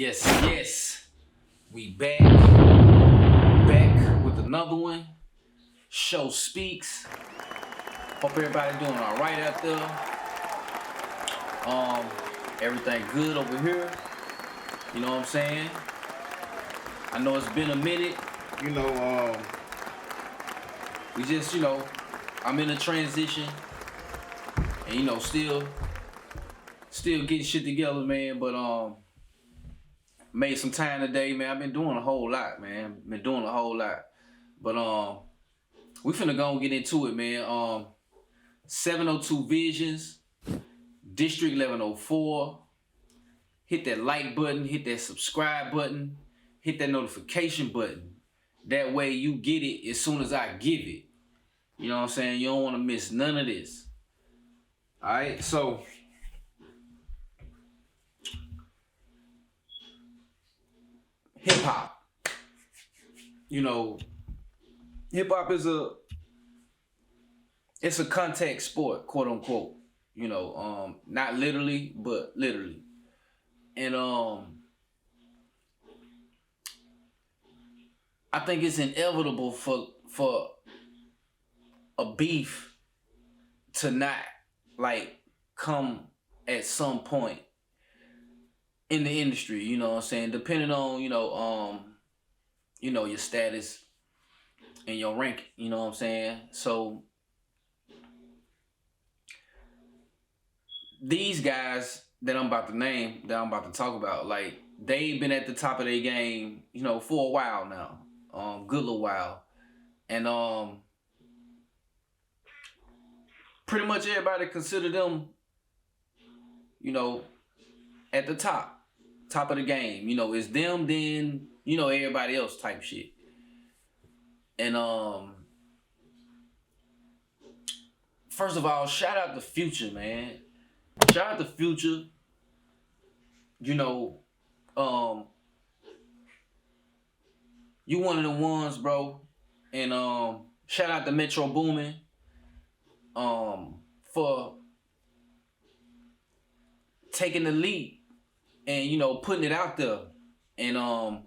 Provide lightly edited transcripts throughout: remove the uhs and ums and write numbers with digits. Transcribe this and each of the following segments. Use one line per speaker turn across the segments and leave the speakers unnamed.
Yes, yes. We back with another one. Show speaks. Hope everybody doing all right out there. Everything good over here. You know what I'm saying? I know it's been a minute. You know, we just, I'm in a transition, and still getting shit together, man. But made some time today, man. I've been doing a whole lot, man. But we finna go and get into it, man. 702 Visions, District 1104. Hit that like button, hit that subscribe button, hit that notification button. That way you get it as soon as I give it. You know what I'm saying? You don't want to miss none of this. Alright, so hip hop. Hip hop is it's a contact sport, quote unquote. Not literally, but literally. And I think it's inevitable for a beef to not come at some point in the industry, you know what I'm saying? Depending on, your status and your rank, you know what I'm saying? So these guys that I'm about to name, that I'm about to talk about, they've been at the top of their game, for a while now. Good little while. And pretty much everybody consider them, at the top of the game. It's them, then, everybody else type shit. And first of all, shout out to Future, man. Shout out to Future. You one of the ones, bro. And shout out to Metro Boomin for taking the lead and putting it out there and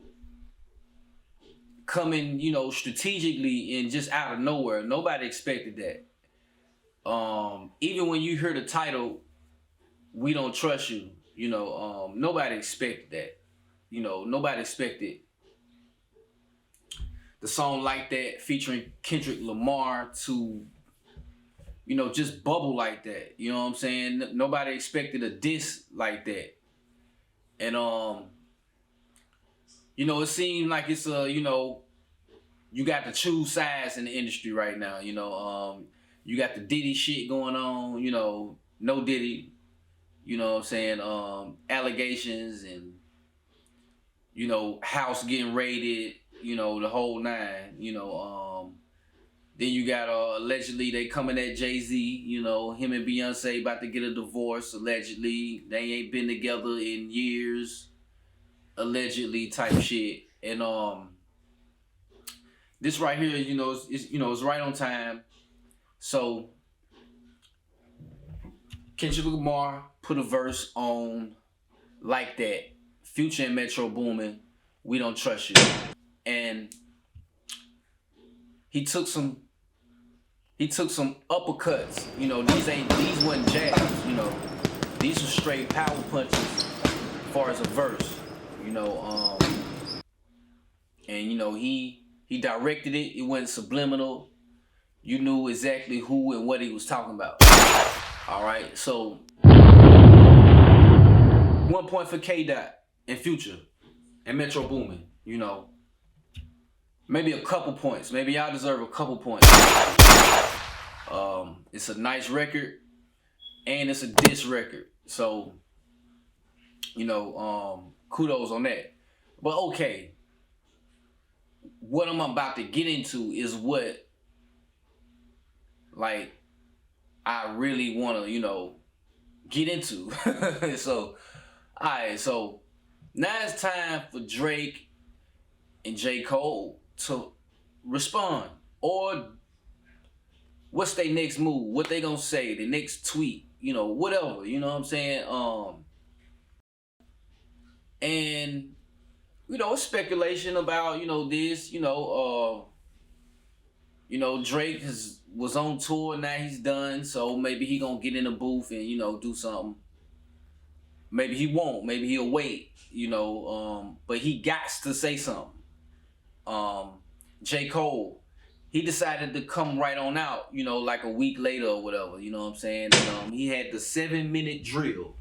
coming strategically and just out of nowhere. Nobody expected that. Even when you hear the title, We Don't Trust You, nobody expected that. Nobody expected the song like that featuring Kendrick Lamar to just bubble like that. You know what I'm saying? Nobody expected a diss like that. And it seemed like it's you got to choose sides in the industry right now. You got the Diddy shit going on, no Diddy, you know what I'm saying, allegations and house getting raided, the whole nine, then you got allegedly they coming at Jay-Z, him and Beyonce about to get a divorce, allegedly. They ain't been together in years, allegedly type shit. And this right here, it's right on time. So Kendrick Lamar put a verse on Like That, Future and Metro Boomin, We Don't Trust You. And he took some uppercuts. These wasn't jabs, These were straight power punches as far as a verse. And he directed it. It wasn't subliminal. You knew exactly who and what he was talking about. All right, so 1 point for K-Dot and Future and Metro Boomin. Maybe a couple points. Maybe y'all deserve a couple points. It's a nice record and it's a diss record. So, kudos on that. But okay, what I'm about to get into is what I really want to, get into. So, alright, so now it's time for Drake and J.Cole to respond. Or what's their next move? What they gonna say? The next tweet? Whatever. You know what I'm saying? And, you know, speculation about, you know, this, Drake was on tour, now he's done, so maybe he gonna get in the booth and, you know, do something. Maybe he won't, maybe he'll wait, but he gots to say something. J.Cole, he decided to come right on out, like a week later or whatever, you know what I'm saying? And, he had the 7-minute drill.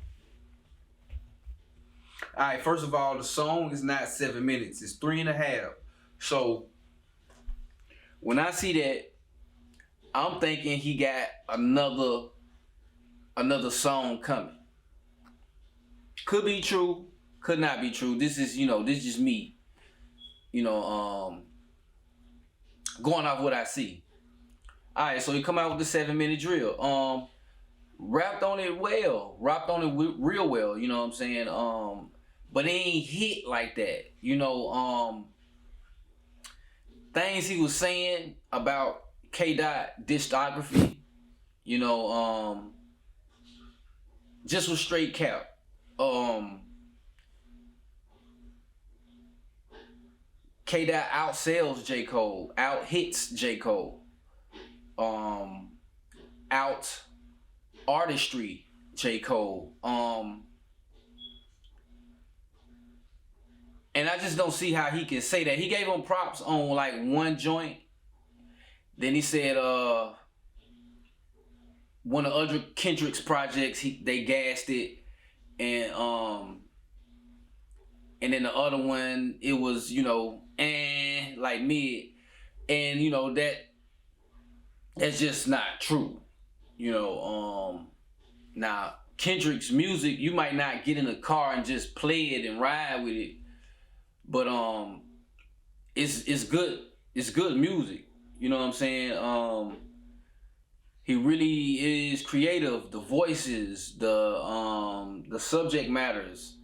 All right, first of all, the song is not 7 minutes, it's 3.5. So when I see that, I'm thinking he got another song coming. Could be true, could not be true. This is just me, going off what I see. All right, so he come out with the 7-minute drill. Rapped on it real well, you know what I'm saying? But it ain't hit like that, things he was saying about K-Dot discography, just was straight cap. K-Dot outsells J. Cole, out hits J. Cole, out artistry J. Cole, and I just don't see how he can say that. He gave him props on like one joint. Then he said one of other Kendrick's projects, they gassed it, and then the other one, it was, like mid. And that's just not true. Now Kendrick's music, you might not get in a car and just play it and ride with it. But it's good music. You know what I'm saying? He really is creative. The voices, the subject matters,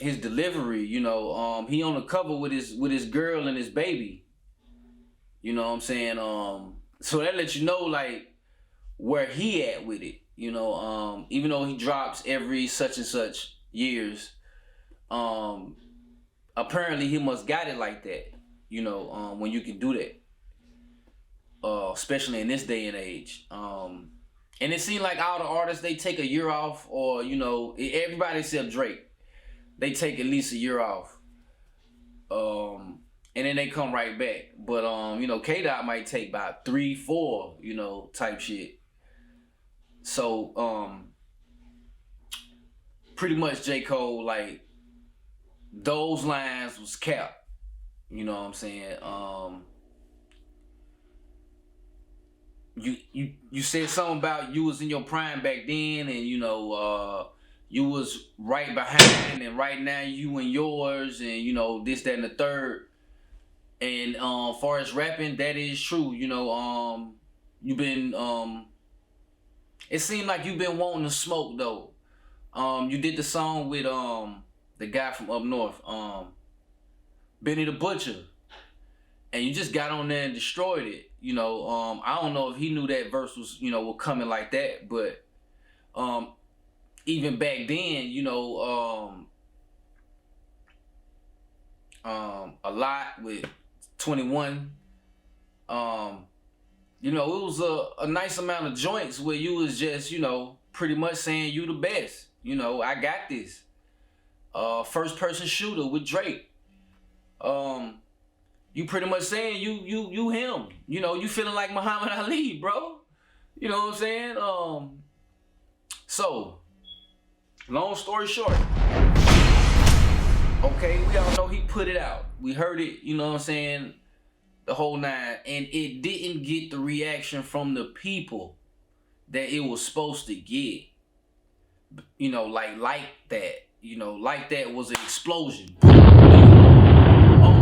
his delivery. He on the cover with his girl and his baby. You know what I'm saying? So that lets you know like where he at with it. Even though he drops every such and such years, apparently he must got it like that. When you can do that. Especially in this day and age. And it seems like all the artists, they take a year off, or, everybody except Drake, they take at least a year off. And then they come right back. But, K-Dot might take about 3-4, type shit. So, pretty much J. Cole, like, those lines was cap. You know what I'm saying? You said something about you was in your prime back then, and you was right behind, and right now you in yours, and this, that, and the third. And far as rapping, that is true. You've been it seemed like you've been wanting to smoke though. You did the song with the guy from up north, Benny the Butcher. And you just got on there and destroyed it. I don't know if he knew that verse was, was coming like that, but even back then, a lot with 21, it was a nice amount of joints where you was just, pretty much saying you the best. I got this. First person shooter with Drake. You pretty much saying you him. You feeling like Muhammad Ali, bro. You know what I'm saying? So, long story short. Okay, we all know he put it out. We heard it, you know what I'm saying? The whole nine. And it didn't get the reaction from the people that it was supposed to get. Like that. Like that was an explosion.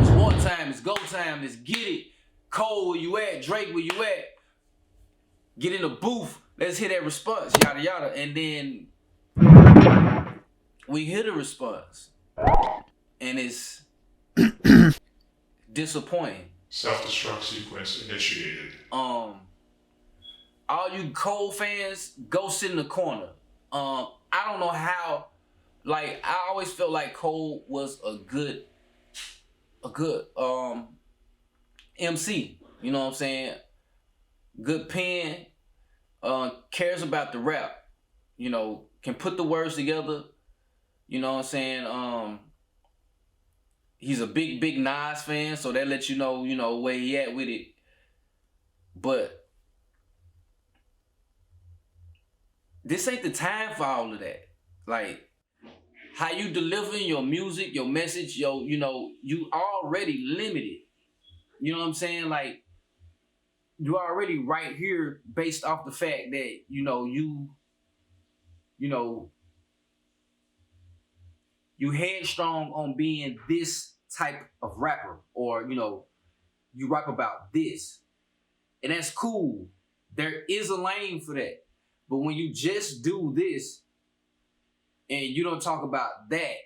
It's wartime, it's go time, let's get it. Cole, where you at? Drake, where you at? Get in the booth, let's hear that response, yada yada. And then we hear the response, and it's disappointing.
Self-destruct sequence initiated.
All you Cole fans, go sit in the corner. I don't know how like I always felt like Cole was a good MC. You know what I'm saying? Good pen, cares about the rap. You know, can put the words together. You know what I'm saying? He's a big Nas fan, so that lets you know where he at with it. But this ain't the time for all of that. Like, how you delivering your music, your message, you already limited. You know what I'm saying? Like, you already right here based off the fact that, you headstrong on being this type of rapper, or, you rap about this. And that's cool. There is a lane for that. But when you just do this and you don't talk about that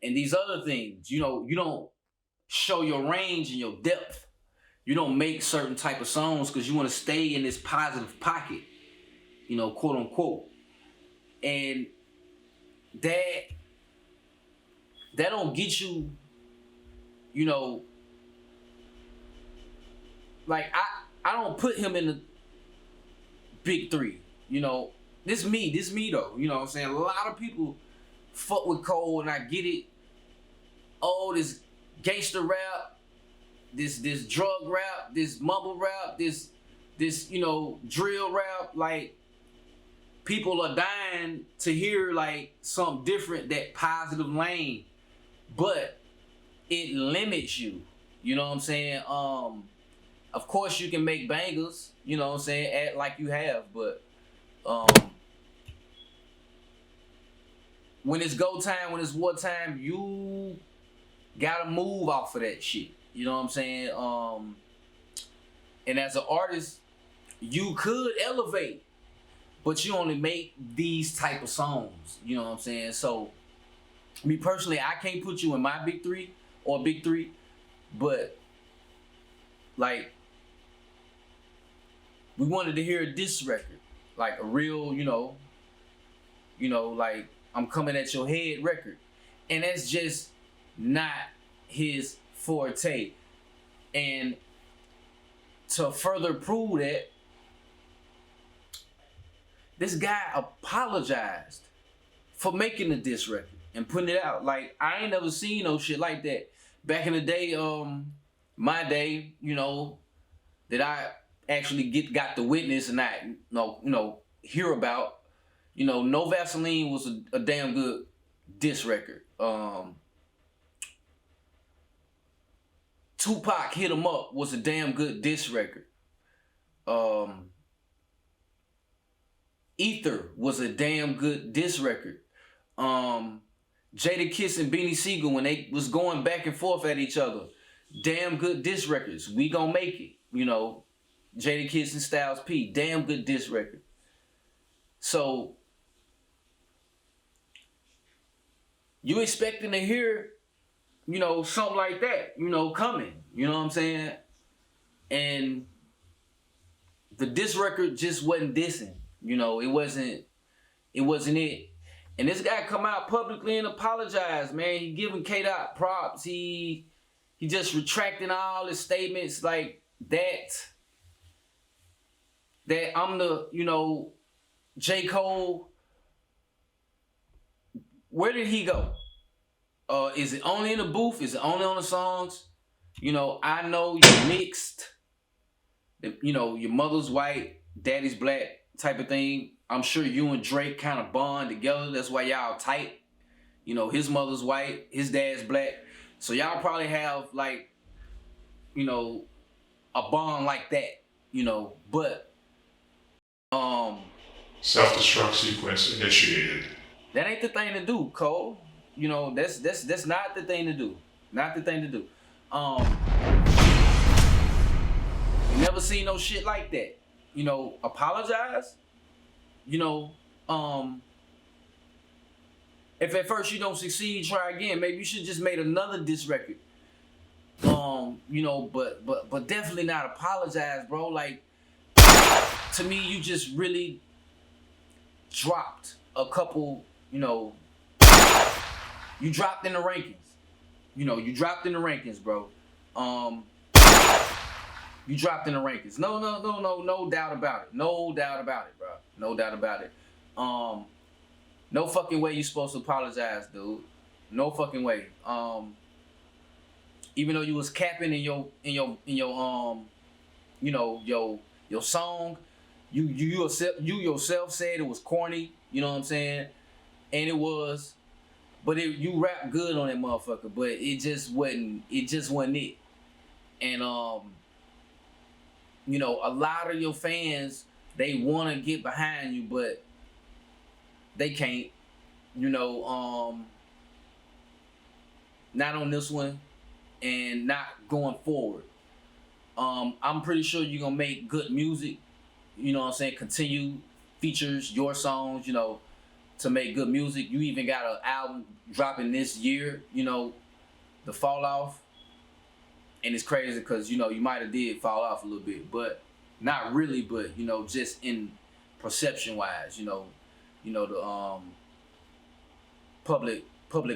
and these other things, you don't show your range and your depth. You don't make certain type of songs because you want to stay in this positive pocket, quote unquote. And that don't get you, like I don't put him in the big three. This me though. You know what I'm saying? A lot of people fuck with Cole, and I get it. Oh, this gangster rap, this drug rap, this mumble rap, this drill rap. Like, people are dying to hear like something different, that positive lane, but it limits you. You know what I'm saying? Of course you can make bangers, you know what I'm saying, act like you have, but when it's go time, when it's war time, you gotta move off of that shit. You know what I'm saying? And as an artist, you could elevate, but you only make these type of songs. You know what I'm saying? So, me personally, I can't put you in my big three, but like, we wanted to hear a diss record, like a real, like, I'm coming at your head record. And that's just not his forte. And to further prove that, this guy apologized for making the diss record and putting it out. Like, I ain't never seen no shit like that. Back in the day, my day, that I actually got to witness and I hear about. No Vaseline was a damn good diss record. Tupac Hit 'Em Up was a damn good diss record. Ether was a damn good diss record. Jadakiss and Beanie Siegel, when they was going back and forth at each other, damn good diss records. We Gon' Make It, Jadakiss and Styles P, damn good diss record. So, you expecting to hear, something like that, coming. You know what I'm saying? And the diss record just wasn't dissing. It wasn't it. And this guy come out publicly and apologize, man. He giving K-Dot props. He just retracting all his statements like that I'm the, J.Cole. Where did he go? Is it only in the booth? Is it only on the songs? I know you're mixed. Your mother's white, daddy's black type of thing. I'm sure you and Drake kind of bond together. That's why y'all tight. His mother's white, his dad's black. So y'all probably have like, a bond like that, but
Self-destruct sequence initiated.
that ain't the thing to do, Cole. That's not the thing to do. Not the thing to do. You never seen no shit like that. Apologize. If at first you don't succeed, try again. Maybe you should just made another diss record. But definitely not apologize, bro. Like, to me, you just really dropped a couple, You dropped in the rankings. You know, you dropped in the rankings, bro. You dropped in the rankings. No doubt about it. No doubt about it, bro. No doubt about it. No fucking way you supposed to apologize, dude. No fucking way. Even though you was capping in your you know, your song, you yourself said it was corny, you know what I'm saying? And it was, but you rap good on that motherfucker, but it just wasn't it. And you know, a lot of your fans, they want to get behind you, but they can't, you know, not on this one and not going forward. I'm pretty sure you're gonna make good music, you know what I'm saying, continue features your songs, you know, to make good music. You even got an album dropping this year, you know, The Fall Off. And it's crazy because, you know, you might have did fall off a little bit, but not really, but, you know, just in perception wise, you know, the public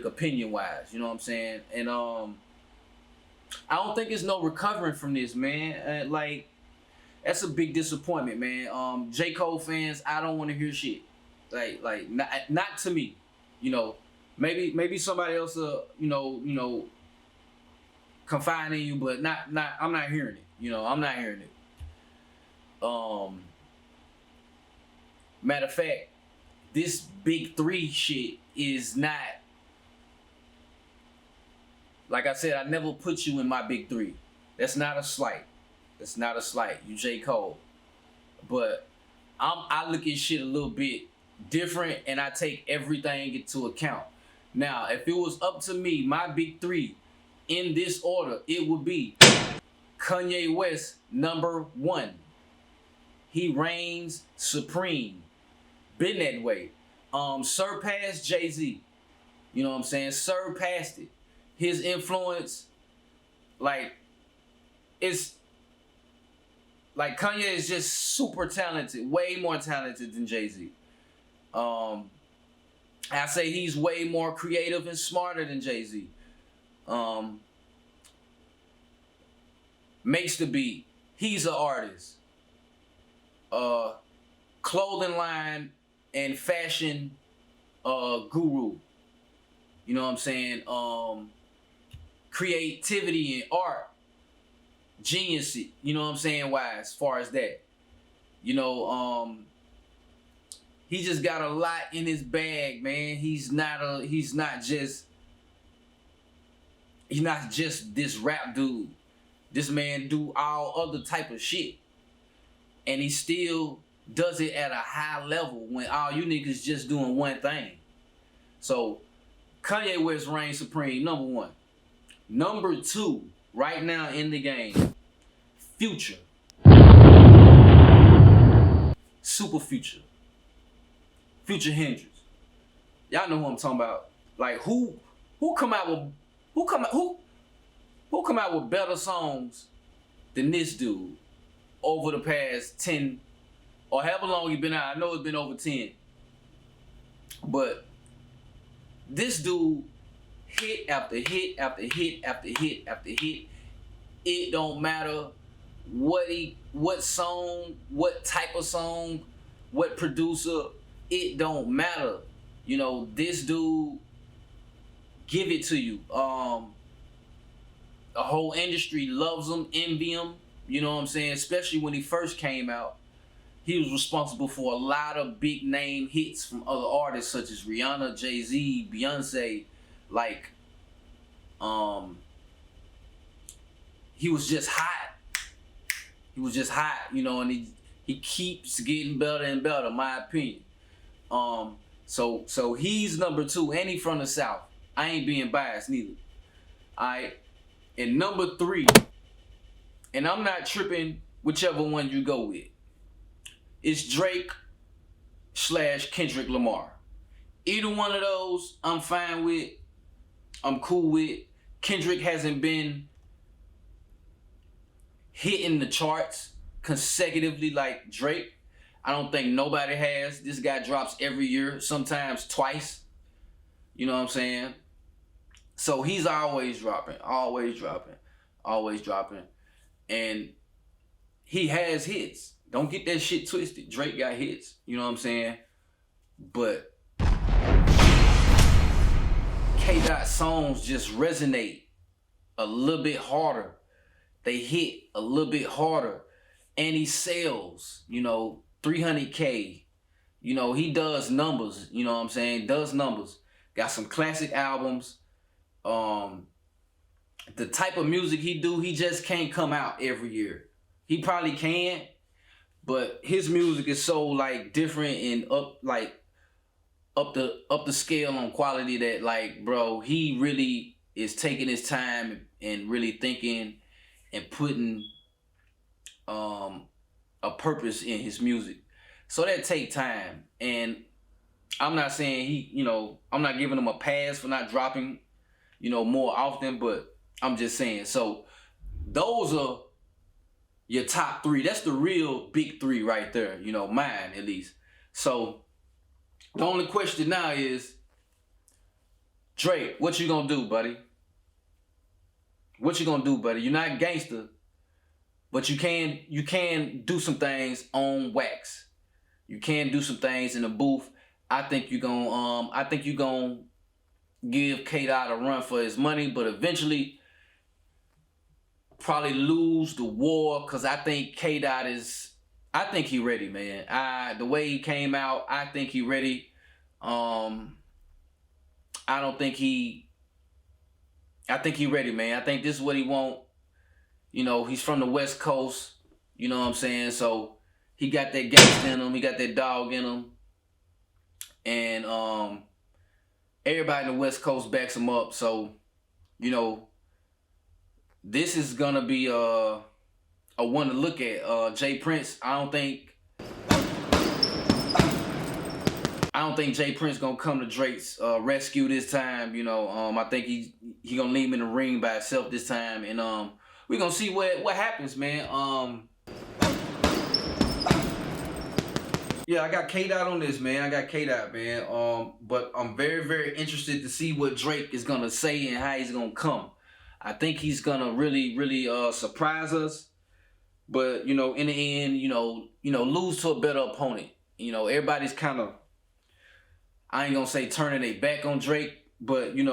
opinion wise, you know what I'm saying? And I don't think it's no recovering from this, man. Like, that's a big disappointment, man. J.Cole fans, I don't want to hear shit. Like not to me, you know. Maybe somebody else, you know, confide in you, but I'm not hearing it. You know, I'm not hearing it. Matter of fact, this big three shit is not. Like I said, I never put you in my big three. That's not a slight. That's not a slight. You J. Cole. But I look at shit a little bit different, and I take everything into account. Now, if it was up to me, my big three in this order, it would be Kanye West, number 1. He reigns supreme. Been that way. Surpassed Jay-Z. You know what I'm saying? Surpassed it. His influence, like, it's like Kanye is just super talented, way more talented than Jay-Z. I say he's way more creative and smarter than Jay-Z. Makes the beat. He's an artist. Clothing line and fashion guru. You know what I'm saying? Creativity and art. Genius, you know what I'm saying, why, as far as that. You know, he just got a lot in his bag, man. He's not just this rap dude. This man do all other type of shit. And he still does it at a high level when all you niggas just doing one thing. So Kanye West reigns supreme, number 1. Number 2, right now in the game, Future. Super Future. Future Hendrix. Y'all know who I'm talking about. Like, who come out with better songs than this dude over the past 10 or however long he been out? I know it's been over 10. But this dude, hit after hit after hit after hit after hit. It don't matter what song, what type of song, what producer, it don't matter. You know, this dude give it to you. The whole industry loves him, envy him, you know what I'm saying? Especially when he first came out. He was responsible for a lot of big name hits from other artists such as Rihanna, Jay-Z, Beyonce. Like, he was just hot. He was just hot, you know, and he keeps getting better and better, in my opinion. So he's number 2, and he from the South. I ain't being biased neither. Alright. And number 3, and I'm not tripping whichever one you go with, it's Drake / Kendrick Lamar. Either one of those, I'm fine with. I'm cool with. Kendrick hasn't been hitting the charts consecutively like Drake. I don't think nobody has. This guy drops every year, sometimes twice. You know what I'm saying? So he's always dropping. And he has hits. Don't get that shit twisted. Drake got hits. You know what I'm saying? But K-Dot songs just resonate a little bit harder. They hit a little bit harder. And he sells, 300K. He does numbers. You know what I'm saying? Does numbers. Got some classic albums. The type of music he do, he just can't come out every year. He probably can, but his music is so like different and up the scale on quality that like, bro, he really is taking his time and really thinking and putting a purpose in his music. So that take time, and I'm not saying I'm not giving him a pass for not dropping, more often, but I'm just saying. So those are your top three. That's the real big three right there, mine at least. So the only question now is, Drake, what you gonna do, buddy? What you gonna do, buddy? You're not gangster, but you can do some things on wax. You can do some things in the booth. I think you're gonna give K-Dot a run for his money, but eventually probably lose the war, because I think K-Dot I think he ready, man. The way he came out, I think he ready. I think he ready, man. I think this is what he want. He's from the West Coast, you know what I'm saying? So he got that gangsta in him, he got that dog in him. And everybody in the West Coast backs him up. So, this is gonna be a one to look at. Jay Prince, I don't think Jay Prince gonna come to Drake's rescue this time. I think he gonna leave him in the ring by himself this time, and we gonna see what happens, man. Yeah, I got K-Dot on this, man. But I'm very, very interested to see what Drake is gonna say and how he's gonna come. I think he's gonna really, really surprise us. But in the end, lose to a better opponent. Everybody's kind of, I ain't gonna say turning their back on Drake, but they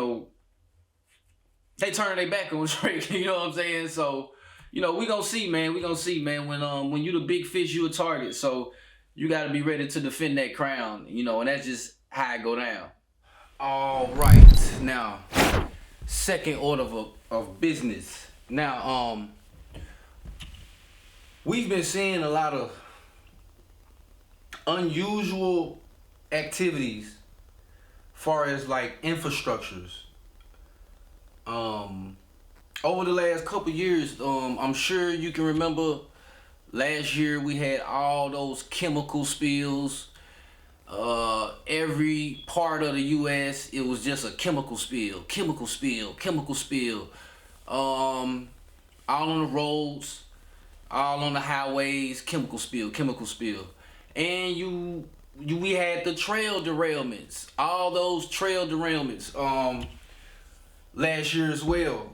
turning their back on Drake. You know what I'm saying? So, we gonna see, man. When you the big fish, you a target. So you gotta be ready to defend that crown. And that's just how it go down. All right, now second order of business. Now, we've been seeing a lot of unusual activities far as like infrastructures. Over the last couple years, I'm sure you can remember last year we had all those chemical spills. Every part of the U.S., it was just a chemical spill. All on the roads, all on the highways, chemical spill. And we had the trail derailments, all those trail derailments last year as well.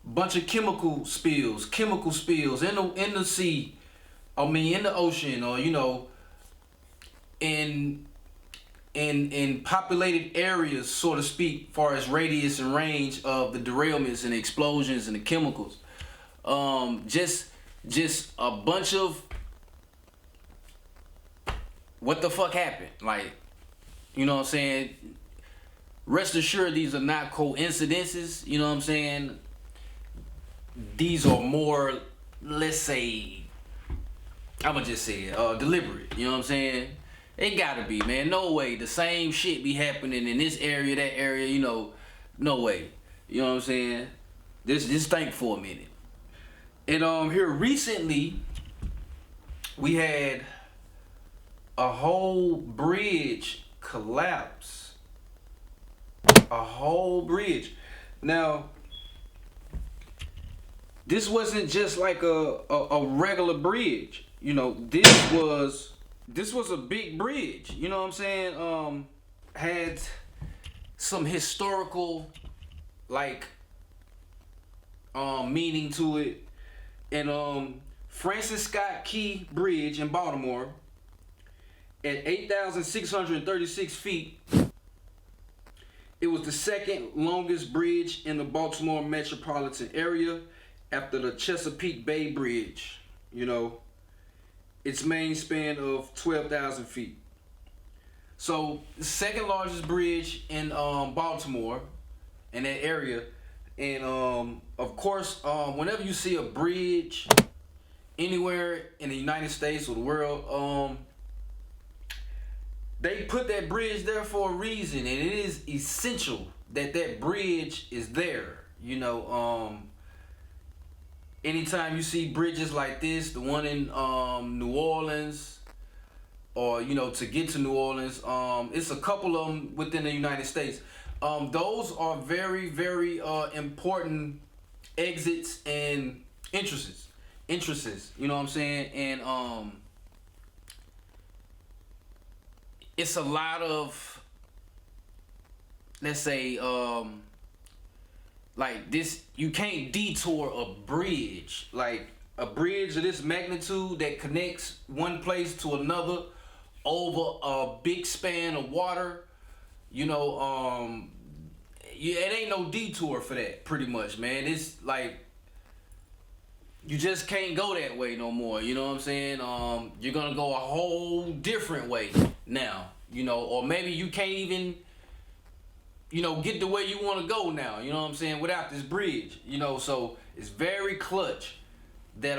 Bunch of chemical spills in the sea, in the ocean, or in populated areas, so to speak, far as radius and range of the derailments and the explosions and the chemicals. Just a bunch of what the fuck happened. Like, you know what I'm saying? Rest assured, these are not coincidences. You know what I'm saying? These are more, let's say, I'ma just say it, deliberate. You know what I'm saying? It gotta be, man. No way. The same shit be happening in this area, that area. No way. You know what I'm saying? Just think for a minute. And here recently, we had a whole bridge collapse. A whole bridge. Now, this wasn't just like a regular bridge. This was this was a big bridge. You know what I'm saying? Had some historical like meaning to it. And Francis Scott Key Bridge in Baltimore at 8,636 feet. It was the second longest bridge in the Baltimore metropolitan area after the Chesapeake Bay Bridge. You know, its main span of 12,000 feet. So, the second largest bridge in Baltimore, in that area. And of course, whenever you see a bridge anywhere in the United States or the world, they put that bridge there for a reason, and it is essential that that bridge is there. You know, anytime you see bridges like this, the one in New Orleans, or you know, to get to New Orleans, it's a couple of them within the United States. Those are very, very important exits and entrances. You know what I'm saying? And it's a lot of, let's say, like this. You can't detour a bridge, like a bridge of this magnitude that connects one place to another over a big span of water. You know, it ain't no detour for that, pretty much, man. It's like, you just can't go that way no more, you know what I'm saying? You're gonna go a whole different way now, you know, or maybe you can't even, you know, get the way you wanna go now, you know what I'm saying, without this bridge, you know. So it's very clutch that,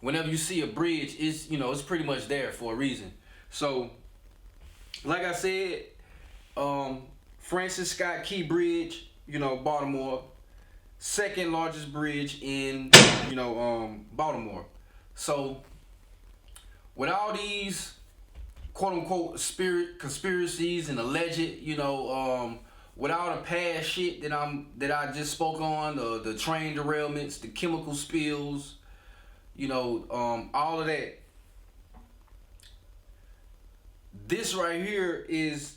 whenever you see a bridge, it's, you know, it's pretty much there for a reason. So, like I said, Francis Scott Key Bridge, you know, Baltimore, second largest bridge in, you know, Baltimore. So, with all these quote unquote conspiracies and alleged, you know, with all the past shit that I just spoke on, the train derailments, the chemical spills, you know, all of that. This right here is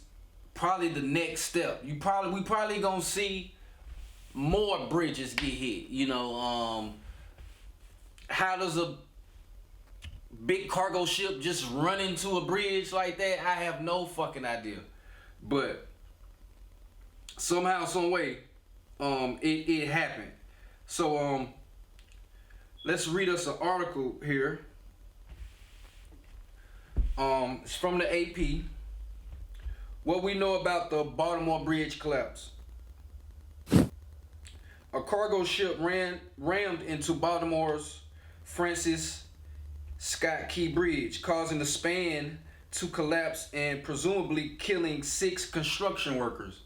probably the next step. We probably gonna see more bridges get hit. You know, how does a big cargo ship just run into a bridge like that? I have no fucking idea. But somehow, some way, it happened. So let's read us an article here. It's from the AP. What we know about the Baltimore Bridge collapse. A cargo ship rammed into Baltimore's Francis Scott Key Bridge, causing the span to collapse and presumably killing 6 construction workers.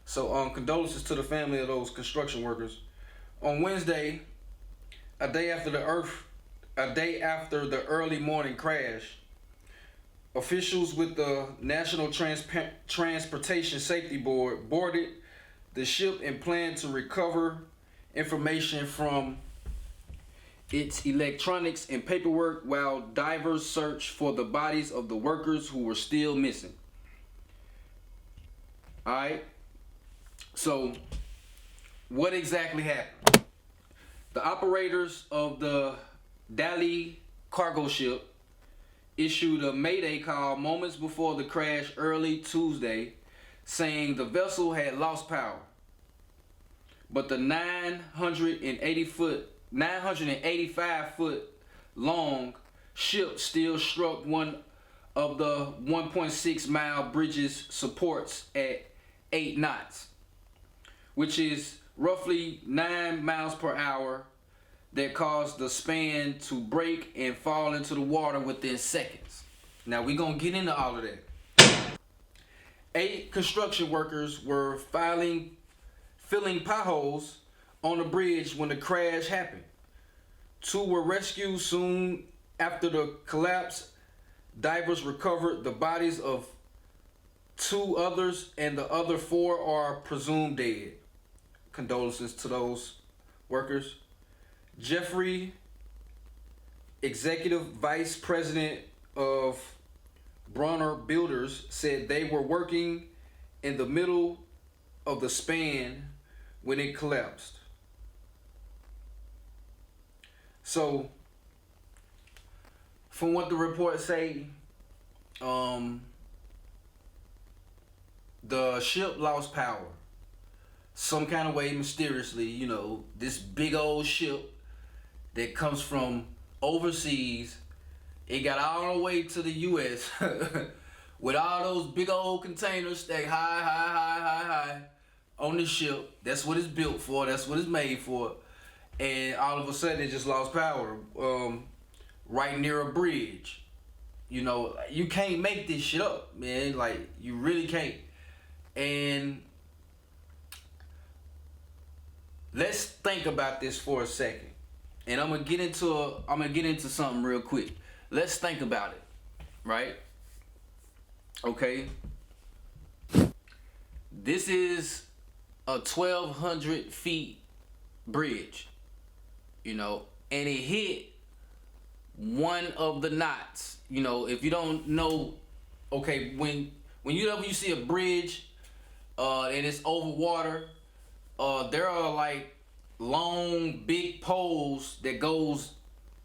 So condolences to the family of those construction workers. On Wednesday, a day after the early morning crash, officials with the National Transportation Safety Board boarded the ship and planned to recover information from its electronics and paperwork while divers searched for the bodies of the workers who were still missing. Alright? So, what exactly happened? The operators of the Dali cargo ship issued a mayday call moments before the crash early Tuesday, saying the vessel had lost power. But the 985 foot long ship still struck one of the 1.6 mile bridge's supports at 8 knots, which is roughly 9 miles per hour, that caused the span to break and fall into the water within seconds. Now we're gonna get into all of that. 8 construction workers were filling potholes on the bridge when the crash happened. 2 were rescued soon after the collapse. Divers recovered the bodies of 2 others, and the other 4 are presumed dead. Condolences to those workers. Jeffrey, Executive Vice President of Bronner Builders said they were working in the middle of the span when it collapsed. So, from what the reports say, the ship lost power some kind of way, mysteriously. You know, this big old ship that comes from overseas, it got all the way to the U.S. with all those big old containers stacked high on the ship. That's what it's built for. That's what it's made for. And all of a sudden, it just lost power right near a bridge. You know, you can't make this shit up, man. Like, you really can't. And let's think about this for a second. And I'm gonna get into something real quick. Let's think about it, right? Okay. This is a 1,200 feet bridge, you know, and it hit one of the knots. You know, if you don't know, okay, when you see a bridge and it's over water, there are like long big poles that goes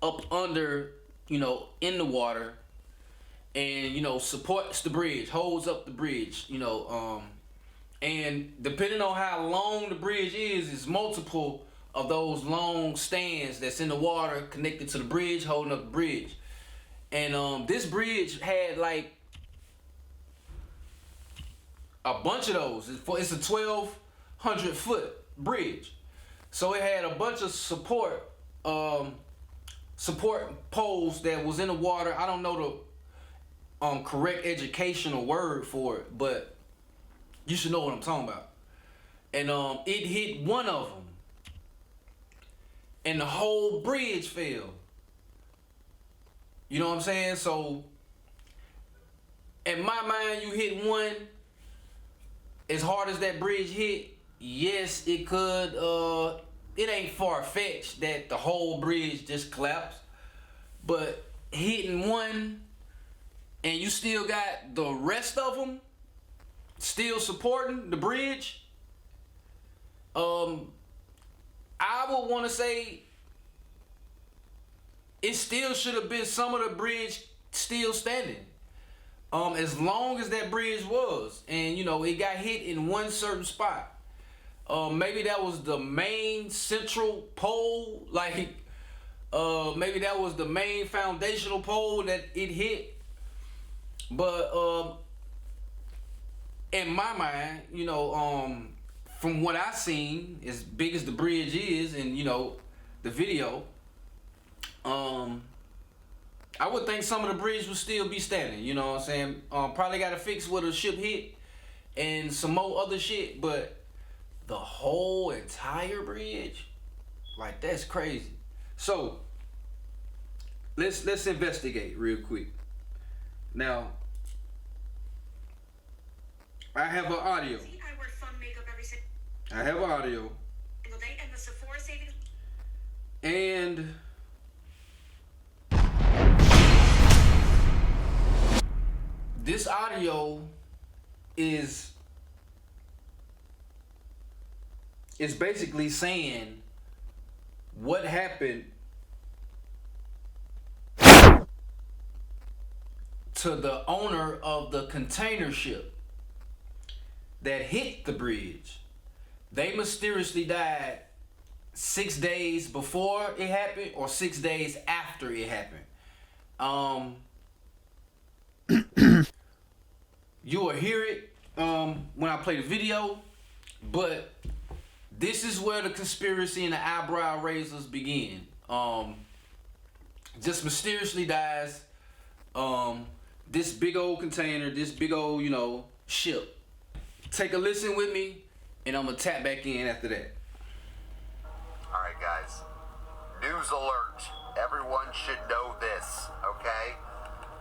up under, you know, in the water, and you know, supports the bridge, holds up the bridge, you know, and depending on how long the bridge is multiple of those long stands that's in the water connected to the bridge, holding up the bridge. And this bridge had like a bunch of those. It's a 1,200 foot bridge, so it had a bunch of support poles that was in the water. I don't know the correct educational word for it, but you should know what I'm talking about. And it hit one of them, and the whole bridge fell. You know what I'm saying? So, in my mind, you hit one, as hard as that bridge hit, yes, it could, it ain't far-fetched that the whole bridge just collapsed. But hitting one, and you still got the rest of them still supporting the bridge, I would want to say it still should have been some of the bridge still standing. As long as that bridge was, and you know, it got hit in one certain spot. Maybe that was the main central pole, like maybe that was the main foundational pole that it hit. But in my mind, you know, from what I seen, as big as the bridge is, and you know, the video, I would think some of the bridge would still be standing. You know what I'm saying? Probably got to fix where the ship hit and some more other shit, but the whole entire bridge, like, that's crazy. So let's investigate real quick. Now, I have an audio.
I wear fun makeup every single
I have audio.
day, and the Sephora savings.
And this audio is basically saying what happened to the owner of the container ship that hit the bridge. They mysteriously died 6 days before it happened or 6 days after it happened. You will hear it when I play the video, but this is where the conspiracy and the eyebrow raisers begin. Just mysteriously dies this big old container, this big old, you know, ship. Take a listen with me, and I'm gonna tap back in after that.
All right, guys. News alert. Everyone should know this, okay?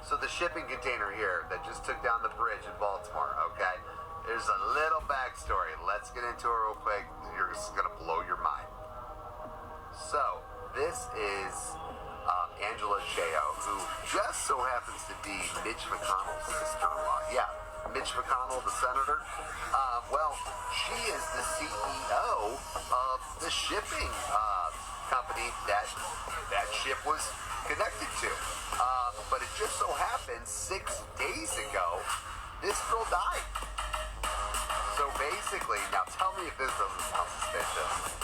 So the shipping container here that just took down the bridge in Baltimore, okay? There's a little backstory. Let's get into it real quick. You're just gonna blow your mind. So, this is Angela Chao, who just so happens to be Mitch McConnell's sister-in-law. Yeah, Mitch McConnell, the senator. Well, she is the CEO of the shipping company that ship was connected to. But it just so happened 6 days ago, this girl died. So basically, now tell me if this doesn't sound suspicious.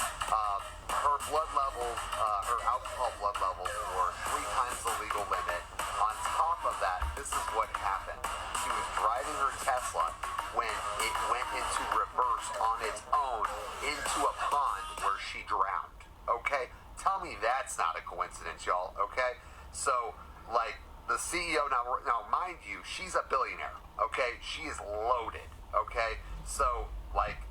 Her blood levels, her alcohol blood levels were 3 times the legal limit. On top of that, this is what happened. She was driving her Tesla when it went into reverse on its own into a pond where she drowned. Okay? Tell me that's not a coincidence, y'all. Okay? So, like, the CEO, now mind you, she's a billionaire. Okay? She is loaded. Okay? So, like,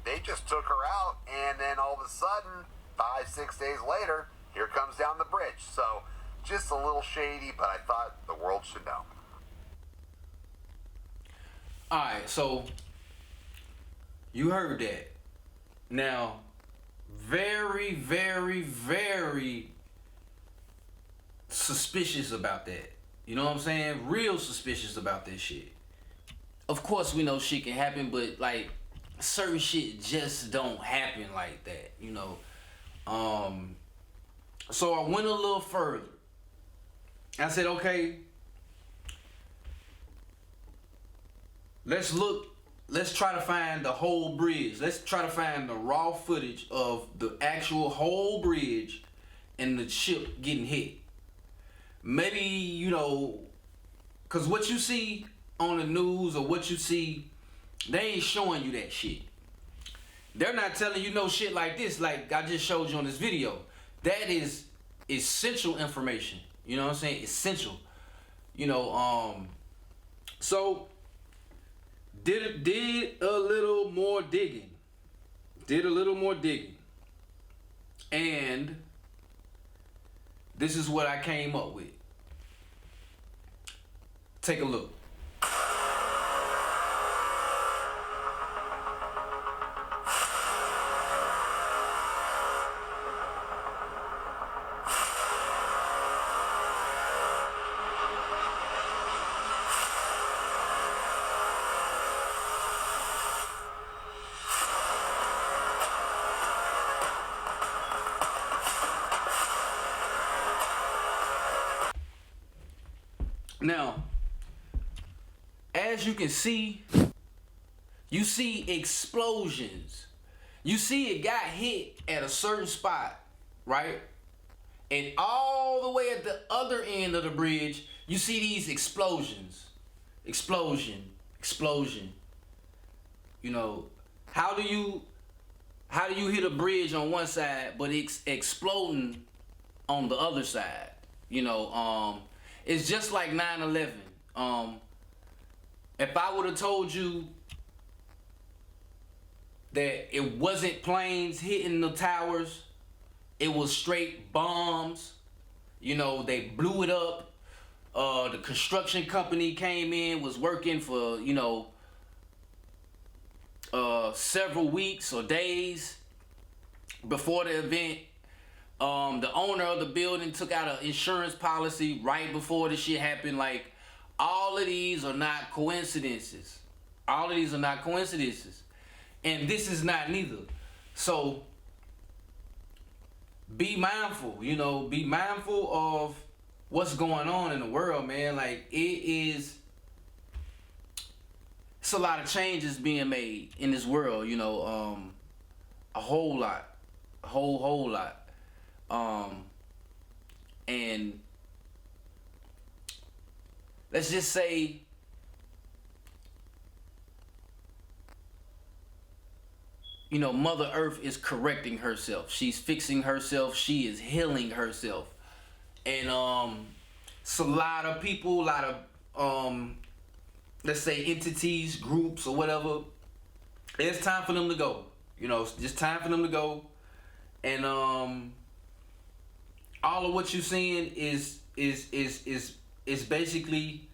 they just took her out, and then all of a sudden, 5-6 days later, here comes down the bridge. So, just a little shady, but I thought the world should know.
Alright, so you heard that. Now, very, very, very suspicious about that. You know what I'm saying? Real suspicious about this shit. Of course we know shit can happen, but like certain shit just don't happen like that, you know. So I went a little further. I said, okay, let's try to find the whole bridge. Let's try to find the raw footage of the actual whole bridge and the ship getting hit. Maybe, you know, because what you see on the news or what you see, they ain't showing you that shit. They're not telling you no shit like this, like I just showed you on this video. That is essential information. You know what I'm saying? Essential. You know, so did a little more digging. And this is what I came up with. Take a look. Now, as you can see, you see explosions. You see it got hit at a certain spot, right? And all the way at the other end of the bridge, you see these explosions. Explosion. You know, how do you hit a bridge on one side, but it's exploding on the other side? You know, it's just like 9/11. If I would have told you that it wasn't planes hitting the towers, it was straight bombs. You know, they blew it up. The construction company came in, was working for, you know, several weeks or days before the event. The owner of the building took out an insurance policy right before the shit happened. Like, all of these are not coincidences. And this is not neither. So, be mindful, you know, be mindful of what's going on in the world, man. Like, it's a lot of changes being made in this world, you know, a whole lot. And let's just say you know, Mother Earth is correcting herself. She's fixing herself. She is healing herself. And it's a lot of people, a lot of let's say entities, groups or whatever. It's time for them to go. You know, it's just time for them to go. And all of what you're seeing is basically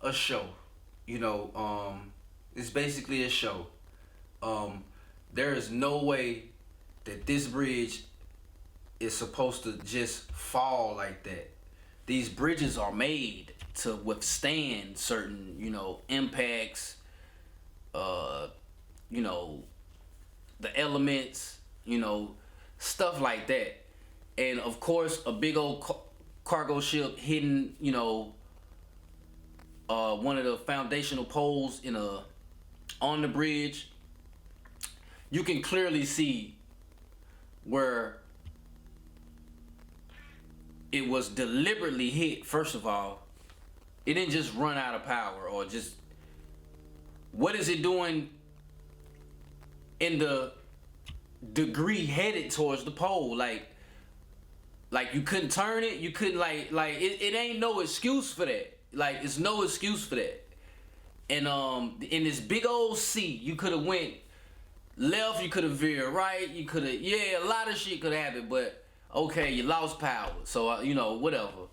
a show. You know, it's basically a show. There is no way that this bridge is supposed to just fall like that. These bridges are made to withstand certain, impacts, the elements, stuff like that. And of course, a big old cargo ship hitting, one of the foundational poles on the bridge. You can clearly see where it was deliberately hit. First of all, it didn't just run out of power or just. What is it doing in the degree headed towards the pole? Like you couldn't turn it. You couldn't it ain't no excuse for that. Like it's no excuse for that. And in this big old sea, you could have went left. You could have veered right. You could have a lot of shit could have happened. But okay, you lost power. So whatever.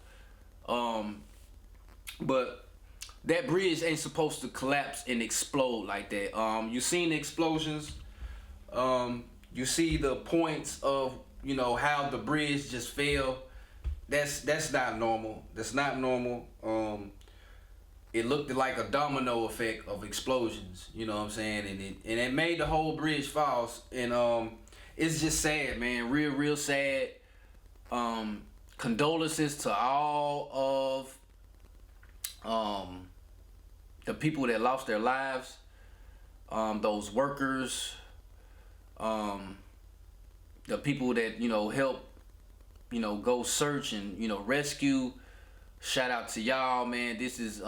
But that bridge ain't supposed to collapse and explode like that. You seen the explosions. You see the points of how the bridge just fell. That's not normal. That's not normal. It looked like a domino effect of explosions. You know what I'm saying? And it made the whole bridge fall. And it's just sad, man. Real sad. Condolences to all of the people that lost their lives. Those workers. The people that help go search and rescue. Shout out to y'all, man. This is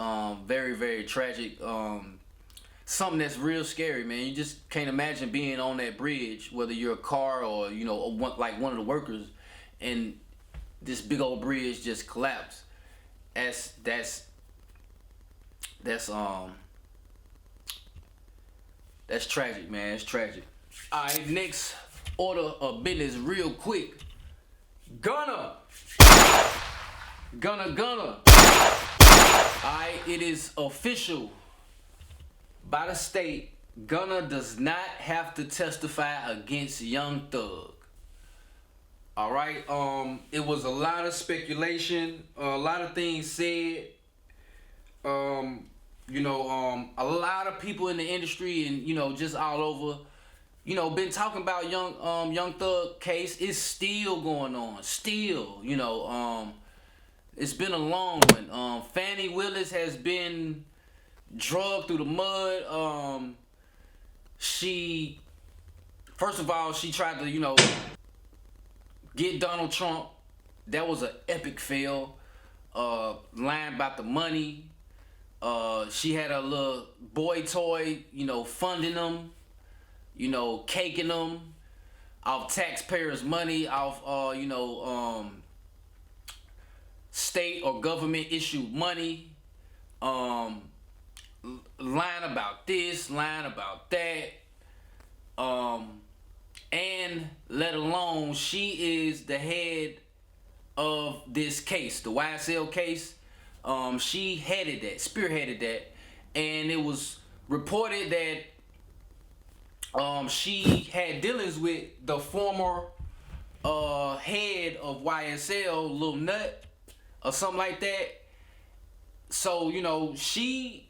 very, very tragic. Something that's real scary, man. You just can't imagine being on that bridge, whether you're a car or like one of the workers, and this big old bridge just collapsed. That's tragic, man. It's tragic. All right, next order of business, real quick. Gunna. Alright, it is official by the state. Gunna does not have to testify against Young Thug. Alright, it was a lot of speculation, a lot of things said. A lot of people in the industry and just all over, been talking about Young Thug case. It's still going on. Still, it's been a long one. Fannie Willis has been drugged through the mud. She tried to, get Donald Trump. That was an epic fail. Lying about the money. She had a little boy toy, funding them, caking them off taxpayers' money, off, state or government issued money, lying about this, lying about that, and let alone she is the head of this case, the YSL case. She spearheaded that, and it was reported that she had dealings with the former head of YSL, Lil Nut, or something like that. So, she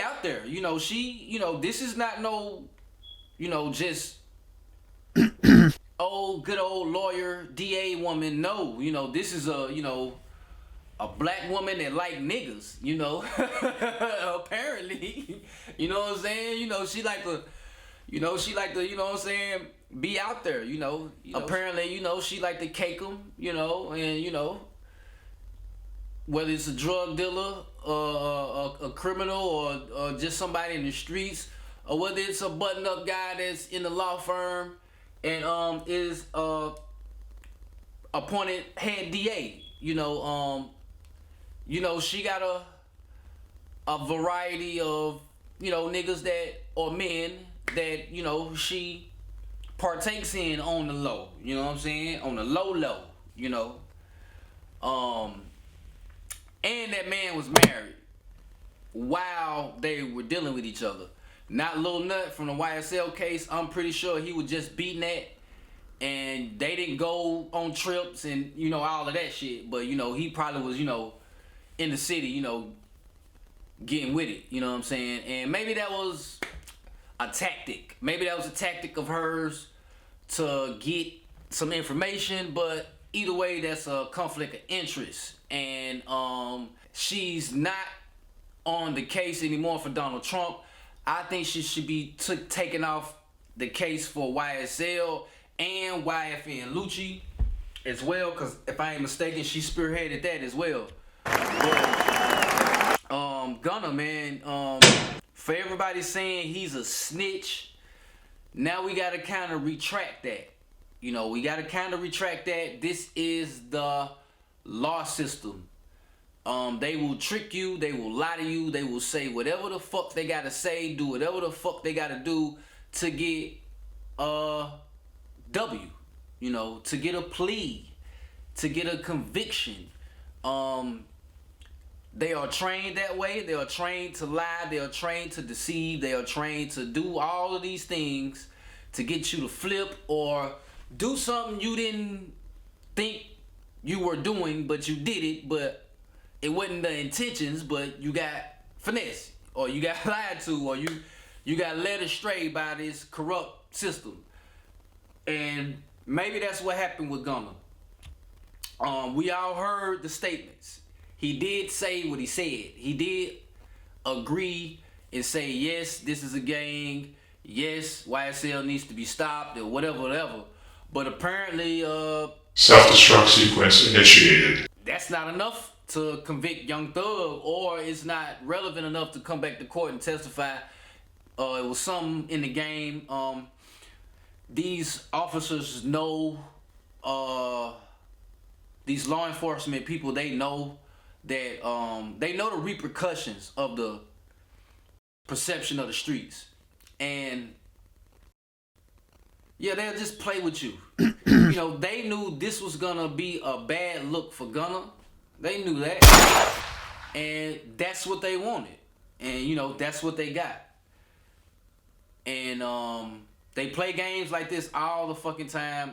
out there. This is not no, just good old lawyer, DA woman. No, this is a black woman that like niggas, apparently. You know what I'm saying? She like to, be out there, Apparently, she like to cake them, and, whether it's a drug dealer, a criminal, or just somebody in the streets, or whether it's a button-up guy that's in the law firm and is appointed head DA, she got a variety of, niggas or men that, she partakes in on the low, you know what I'm saying? On the low, and that man was married while they were dealing with each other. Not Lil Nut from the YSL case. I'm pretty sure he was just beating that and they didn't go on trips and, you know, all of that shit. But, you know, he probably was, you know, in the city, you know, getting with it, you know what I'm saying? And maybe that was a tactic. Maybe that was a tactic of hers to get some information, but either way, that's a conflict of interest. And she's not on the case anymore for Donald Trump. I think she should be taken off the case for YSL and YFN Lucci as well, because if I ain't mistaken, she spearheaded that as well. But Gunna, man, for everybody saying he's a snitch, now we gotta kind of retract that. You know, we gotta kind of retract that. This is the law system. They will trick you, they will lie to you, they will say whatever the fuck they gotta say, do whatever the fuck they gotta do to get a W, you know, to get a plea, to get a conviction. They are trained that way. They are trained to lie. They are trained to deceive. They are trained to do all of these things to get you to flip or do something you didn't think you were doing, but you did it, but it wasn't the intentions, but you got finessed, or you got lied to, or you got led astray by this corrupt system. And maybe that's what happened with Gunna. We all heard the statements. He did say what he said. He did agree and say, yes, this is a gang. Yes, YSL needs to be stopped or whatever. But apparently,
self-destruct sequence initiated.
That's not enough to convict Young Thug, or it's not relevant enough to come back to court and testify. It was something in the game. These officers know, these law enforcement people, they know that they know the repercussions of the perception of the streets. And yeah, they'll just play with you. You know, they knew this was gonna be a bad look for Gunna. They knew that. And that's what they wanted. And you know, that's what they got. And they play games like this all the fucking time.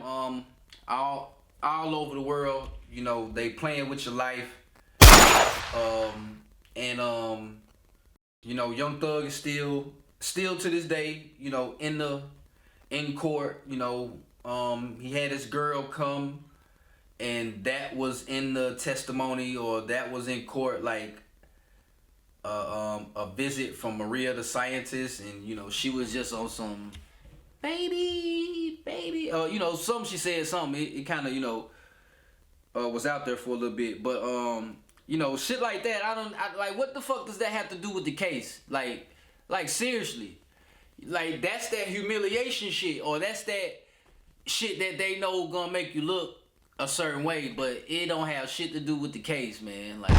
All over the world. You know, they playing with your life. You know, Young Thug is still to this day, you know, in court. You know, he had his girl come, and that was in the testimony, or that was in court, like a visit from Maria the scientist, and you know, she was just on some baby, you know, she said something. It kind of, you know, was out there for a little bit, but you know, shit like that. I like, what the fuck does that have to do with the case? Like seriously, like that's that humiliation shit, or that's that shit that they know gonna make you look a certain way, but it don't have shit to do with the case, man. Like,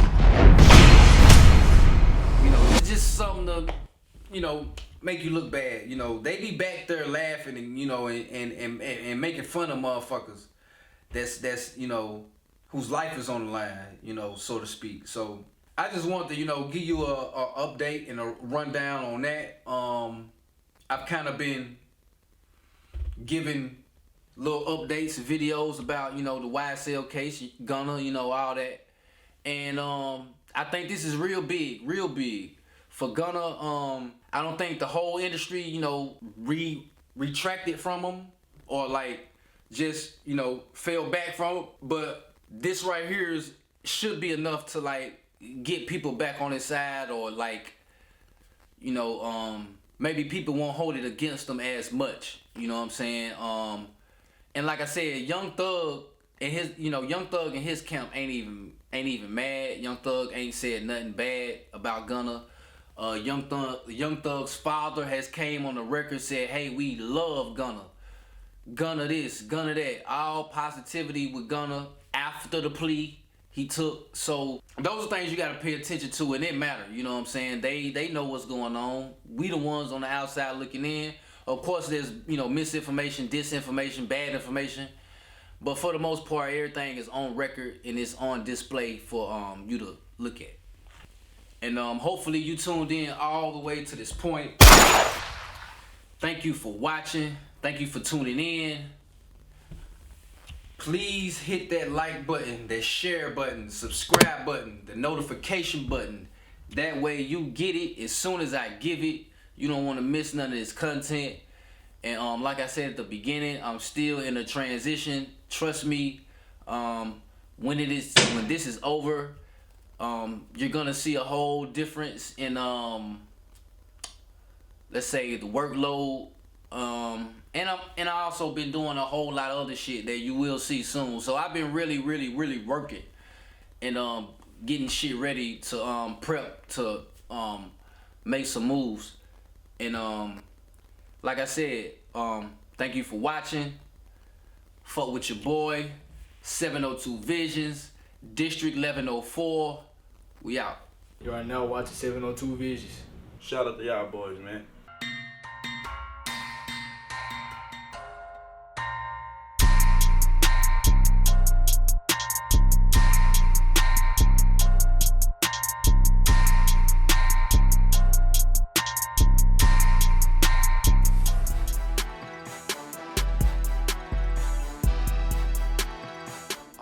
you know, it's just something to, you know, make you look bad. You know, they be back there laughing and, you know, and making fun of motherfuckers that's you know, whose life is on the line, you know, so to speak. So I just want to, you know, give you a update and a rundown on that. I've kind of been giving little updates and videos about, you know, the YSL case, Gunna, you know, all that. And I think this is real big for Gunna. I don't think the whole industry, you know, retracted from him, or like just, you know, fell back from him. But this right here should be enough to like get people back on his side, or like, you know, maybe people won't hold it against them as much. You know what I'm saying? And like I said, Young Thug and his camp ain't even mad. Young Thug ain't said nothing bad about Gunna. Young Thug's father has came on the record, said, hey, we love Gunna. Gunna this, Gunna that. All positivity with Gunna after the plea he took. So those are things you gotta pay attention to, and it matter. You know what I'm saying? They know what's going on. We the ones on the outside looking in. Of course, there's, you know, misinformation, disinformation, bad information. But for the most part, everything is on record and it's on display for you to look at. And hopefully you tuned in all the way to this point. Thank you for watching. Thank you for tuning in. Please hit that like button, that share button, subscribe button, the notification button. That way you get it as soon as I give it. You don't want to miss none of this content. And like I said at the beginning, I'm still in a transition. Trust me, when this is over, you're gonna see a whole difference in let's say the workload. And I also been doing a whole lot of other shit that you will see soon. So I've been really working and getting shit ready to prep to make some moves. And like I said, thank you for watching. Fuck with your boy, 702 Visions, District 1104. We out.
You are now watching 702 Visions.
Shout out to y'all boys, man.